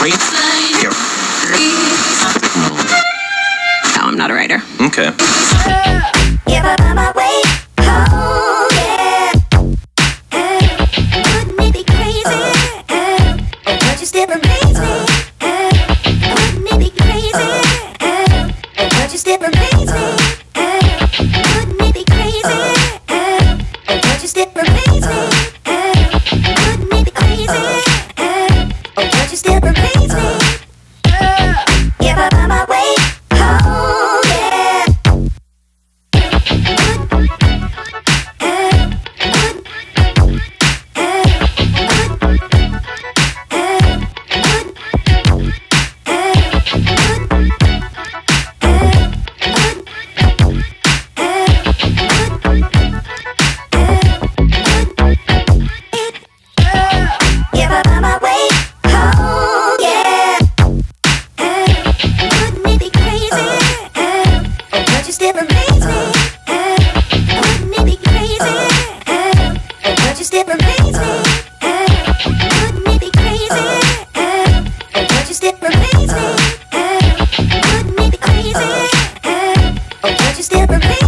No, I'm not a writer. Okay. If I find my way home, yeah. Wouldn't it be crazy? Don't you still amaze me? Wouldn't it be crazy? Don't you still amaze me? Wouldn't it be crazy? Don't you still amaze me? Wouldn't it be crazy? Don't you still amaze me? If I find my way home, yeah. If I find my way home, yeah. Wouldn't it be crazy? Don't you still amaze me? Wouldn't it be crazy? Don't you still amaze me? Wouldn't it be crazy? Don't you still amaze me? Wouldn't it be crazy? Don't you still amaze me?